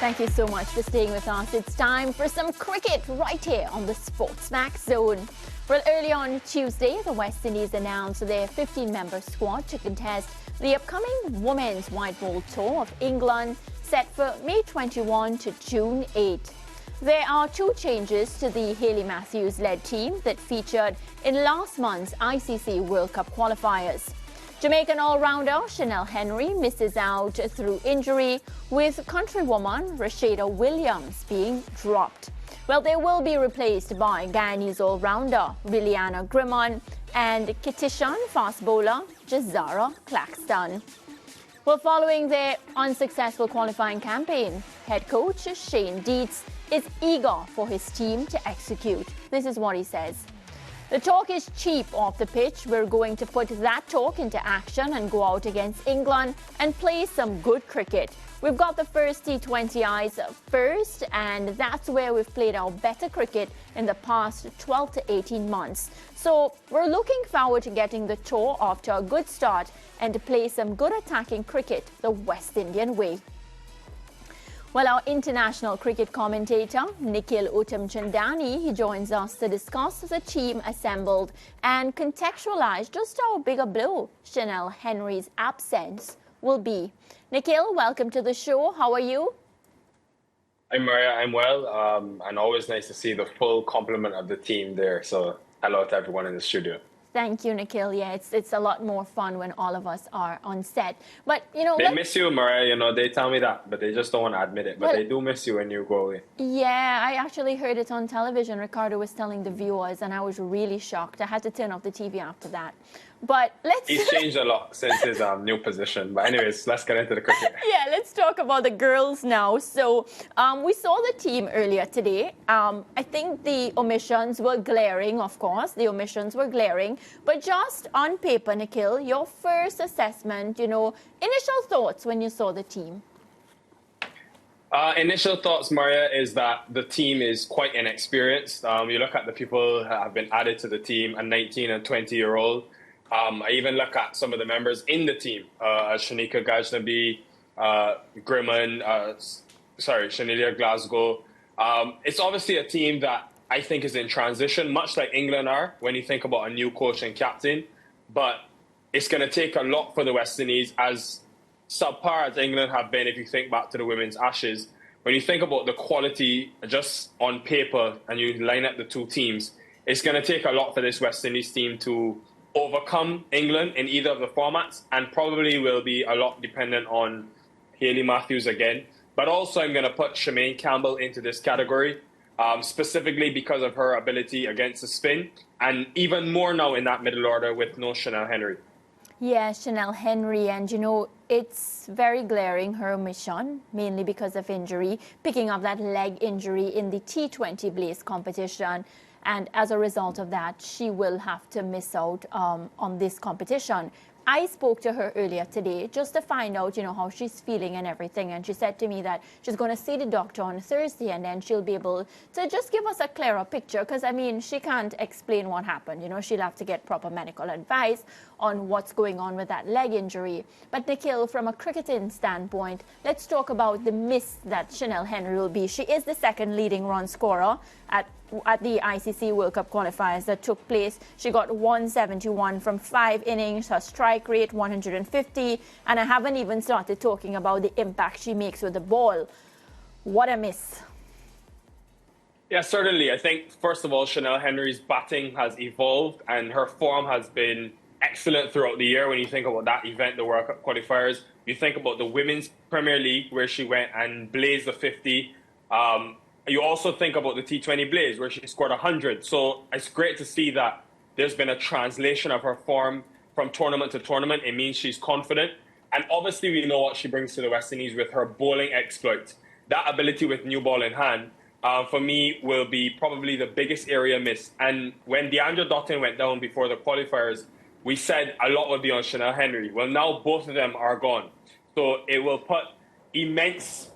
Thank you so much for staying with us. It's time for some cricket right here on the SportsMax Zone. Well, early on Tuesday, the West Indies announced their 15-member squad to contest the upcoming Women's White Ball Tour of England, set for May 21 to June 8. There are two changes to the Hayley Matthews-led team that featured in last month's ICC World Cup qualifiers. Jamaican all-rounder Chanel Henry misses out through injury, with countrywoman Rashada Williams being dropped. Well, they will be replaced by Guyanese all-rounder Liliana Grimmon and Kitishan fast bowler Jazara Claxton. Well, following their unsuccessful qualifying campaign, head coach Shane Deitz is eager for his team to execute. This is what he says. The talk is cheap off the pitch. We're going to put that talk into action and go out against England and play some good cricket. We've got the first T20Is first, and that's where we've played our better cricket in the past 12 to 18 months. So we're looking forward to getting the tour off to a good start and to play some good attacking cricket the West Indian way. Well, our international cricket commentator, Nikhil Uttamchandani, he joins us to discuss the team assembled and contextualize just how big a blow Chanel Henry's absence will be. Nikhil, welcome to the show. How are you? Hi, Maria. I'm well, and always nice to see the full complement of the team there. So hello to everyone in the studio. Thank you, Nikhil. Yeah, it's a lot more fun when all of us are on set. But, they miss you, Maria. They tell me that, but they just don't want to admit it. But they do miss you when you go away. Yeah, I actually heard it on television. Ricardo was telling the viewers, and I was really shocked. I had to turn off the TV after that. But He's changed a lot since his new position. But anyways, let's get into the cricket. Yeah, let's talk about the girls now. So we saw the team earlier today. I think the omissions were glaring, of course. The omissions were glaring. But just on paper, Nikhil, your first assessment, initial thoughts when you saw the team. Initial thoughts, Maria, is that the team is quite inexperienced. You look at the people that have been added to the team, a 19 and 20-year-old. I even look at some of the members in the team, Shanika Gajnabi, Grimmon, Shanilia Glasgow. It's obviously a team that I think is in transition, much like England are when you think about a new coach and captain. But it's going to take a lot for the West Indies, as subpar as England have been if you think back to the Women's Ashes. When you think about the quality just on paper and you line up the two teams, it's going to take a lot for this West Indies team to overcome England in either of the formats, and probably will be a lot dependent on Hayley Matthews again. But also I'm going to put Shemaine Campbell into this category, specifically because of her ability against the spin, and even more now in that middle order with no Chanel Henry. Yeah, Chanel Henry, and it's very glaring, her omission, mainly because of injury, picking up that leg injury in the T20 Blaze competition. And as a result of that, she will have to miss out on this competition. I spoke to her earlier today just to find out, how she's feeling and everything. And she said to me that she's going to see the doctor on Thursday, and then she'll be able to just give us a clearer picture. Because, she can't explain what happened. She'll have to get proper medical advice on what's going on with that leg injury. But, Nikhil, from a cricketing standpoint, let's talk about the miss that Chanel Henry will be. She is the second leading run scorer at the ICC World Cup qualifiers that took place. She got 171 from 5 innings, her strike rate 150, and I haven't even started talking about the impact she makes with the ball. What a miss. Yeah, certainly. I think, first of all, Chanel Henry's batting has evolved and her form has been excellent throughout the year. When you think about that event, the World Cup qualifiers, you think about the Women's Premier League, where she went and blazed the 50. You also think about the T20 Blaze, where she scored 100. So it's great to see that there's been a translation of her form from tournament to tournament. It means she's confident. And obviously, we know what she brings to the West Indies with her bowling exploits. That ability with new ball in hand, for me, will be probably the biggest area missed. And when Deandra Dottin went down before the qualifiers, we said a lot would be on Chanel Henry. Well, now both of them are gone. So it will put immense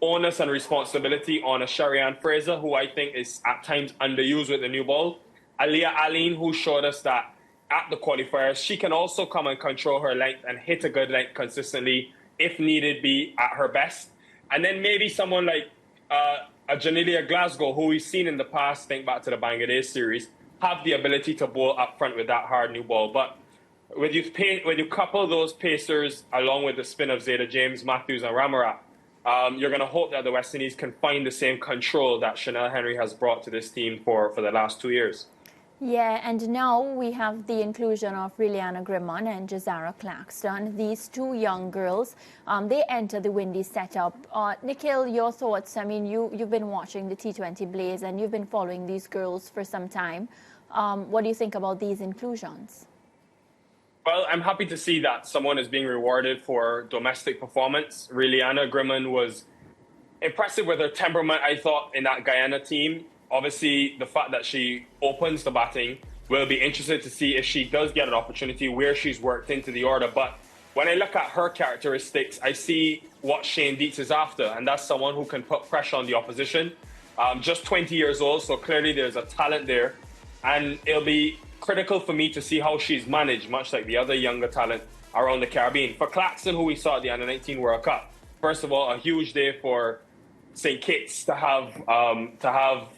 onus and responsibility on a Sharianne Fraser, who I think is at times underused with the new ball. Aliyah Aline, who showed us that at the qualifiers, she can also come and control her length and hit a good length consistently, if needed be, at her best. And then maybe someone like a Janilia Glasgow, who we've seen in the past, think back to the Bangladesh series, have the ability to bowl up front with that hard new ball. But when you couple those pacers along with the spin of Zeta James, Matthews and Ramarat, you're going to hope that the West Indies can find the same control that Chanel Henry has brought to this team for the last 2 years. Yeah, and now we have the inclusion of Liliana Grimmon and Jazara Claxton. These two young girls, they enter the Windies setup. Nikhil, your thoughts? I mean, you've been watching the T20 Blaze and you've been following these girls for some time. What do you think about these inclusions? Well, I'm happy to see that someone is being rewarded for domestic performance. Liliana Grimmon was impressive with her temperament, I thought, in that Guyana team. Obviously, the fact that she opens the batting, will be interested to see if she does get an opportunity where she's worked into the order. But when I look at her characteristics, I see what Shane Deitz is after, and that's someone who can put pressure on the opposition. Just 20 years old, so clearly there's a talent there. And it'll be critical for me to see how she's managed, much like the other younger talent around the Caribbean. For Claxton, who we saw at the Under-19 World Cup, first of all, a huge day for St. Kitts to have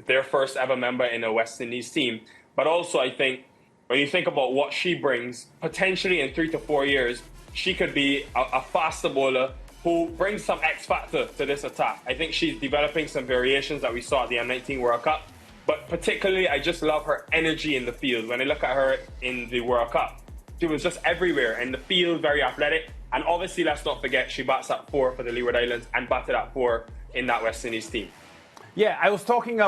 their first ever member in a West Indies team. But also, I think, when you think about what she brings, potentially in 3 to 4 years, she could be a faster bowler who brings some X factor to this attack. I think she's developing some variations that we saw at the Under-19 World Cup. But particularly, I just love her energy in the field. When I look at her in the World Cup, she was just everywhere in the field, very athletic. And obviously, let's not forget, she bats at 4 for the Leeward Islands and batted at 4 in that West Indies team. Yeah, I was thinking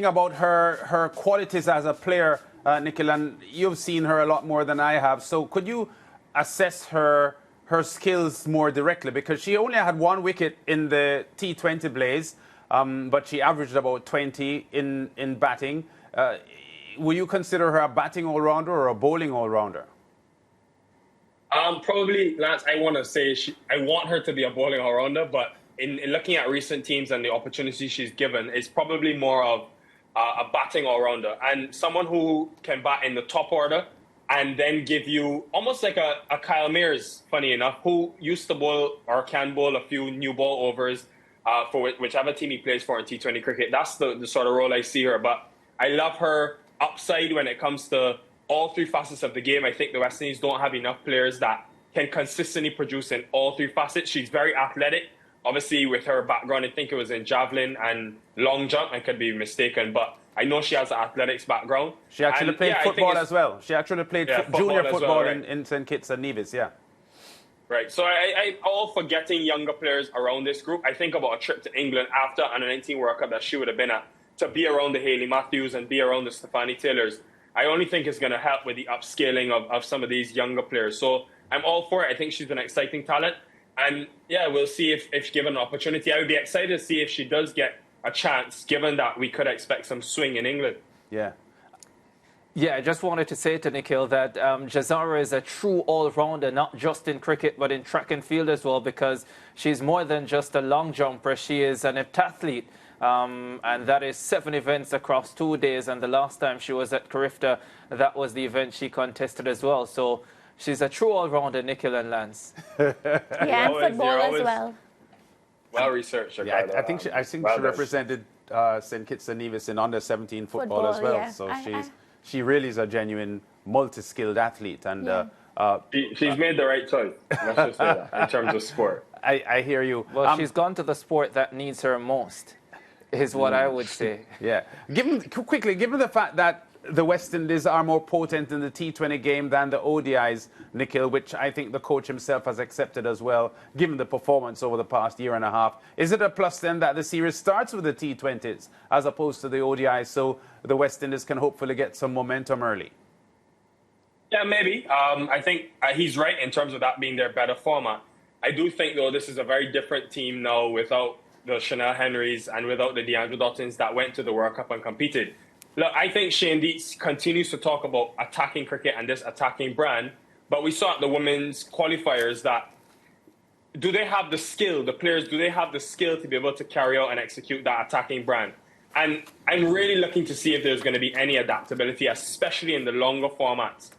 about her qualities as a player, Nikhil, and you've seen her a lot more than I have. So could you assess her skills more directly? Because she only had 1 wicket in the T20 Blaze, but she averaged about 20 in batting. Will you consider her a batting all-rounder or a bowling all-rounder? Probably, Lance, I want to say I want her to be a bowling all-rounder, but in looking at recent teams and the opportunities she's given, it's probably more of a batting all-rounder and someone who can bat in the top order and then give you almost like a Kyle Mears, funny enough, who used to bowl or can bowl a few new ball overs for whichever team he plays for in T20 cricket. That's the sort of role I see her. But I love her upside when it comes to all 3 facets of the game. I think the West Indies don't have enough players that can consistently produce in all 3 facets. She's very athletic. Obviously, with her background, I think it was in javelin and long jump. I could be mistaken, but I know she has an athletics background. She actually played football as well. She actually played junior football well, right? in St. Kitts and Nevis, yeah. Right. So I'm all for getting younger players around this group. I think about a trip to England after an 19 World Cup that she would have been at to be around the Hayley Matthews and be around the Stefani Taylors. I only think it's going to help with the upscaling of some of these younger players. So I'm all for it. I think she's an exciting talent. And yeah, we'll see if given an opportunity. I would be excited to see if she does get a chance, given that we could expect some swing in England. Yeah. Yeah, I just wanted to say to Nikhil that Jazara is a true all-rounder, not just in cricket, but in track and field as well, because she's more than just a long jumper. She is an heptathlete, and that is 7 events across 2 days. And the last time she was at Carifta, that was the event she contested as well. So she's a true all-rounder, Nikhil and Lance. Yeah, and football as well. Well researched. Yeah, I think she represented St. Kitts and Nevis in under-17 football as well. Yeah. So she really is a genuine multi-skilled athlete. And she's made the right choice, let's just say that, in terms of sport. I hear you. Well, she's gone to the sport that needs her most, is what I would say. Yeah. Given the fact that the West Indies are more potent in the T20 game than the ODIs, Nikhil, which I think the coach himself has accepted as well, given the performance over the past year and a half. Is it a plus then that the series starts with the T20s as opposed to the ODIs, so the West Indies can hopefully get some momentum early? Yeah, maybe. I think he's right in terms of that being their better format. I do think, though, this is a very different team now without the Chanel Henrys and without the DeAndre Dottons that went to the World Cup and competed. Look, I think Shane Deitz continues to talk about attacking cricket and this attacking brand, but we saw at the women's qualifiers that do they have the skill, the players, do they have the skill to be able to carry out and execute that attacking brand? And I'm really looking to see if there's going to be any adaptability, especially in the longer formats,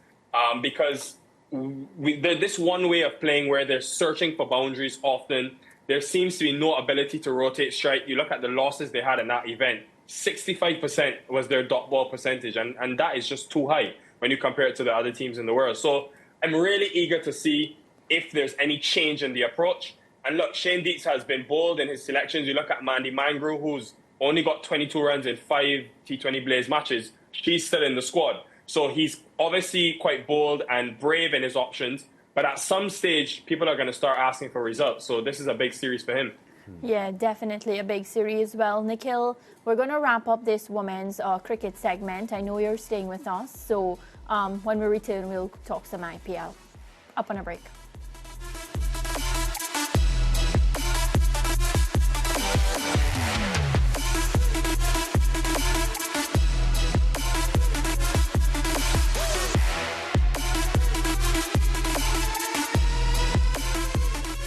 because this one way of playing where they're searching for boundaries often, there seems to be no ability to rotate strike. You look at the losses they had in that event, 65% was their dot ball percentage, and that is just too high when you compare it to the other teams in the world. So I'm really eager to see if there's any change in the approach. And look, Shane Deitz has been bold in his selections. You look at Mandy Mangru, who's only got 22 runs in 5 T20 Blaze matches. She's still in the squad. So he's obviously quite bold and brave in his options. But at some stage, people are going to start asking for results. So this is a big series for him. Yeah, definitely a big series as well. Nikhil, we're going to wrap up this women's cricket segment. I know you're staying with us. So when we return, we'll talk some IPL. Up on a break.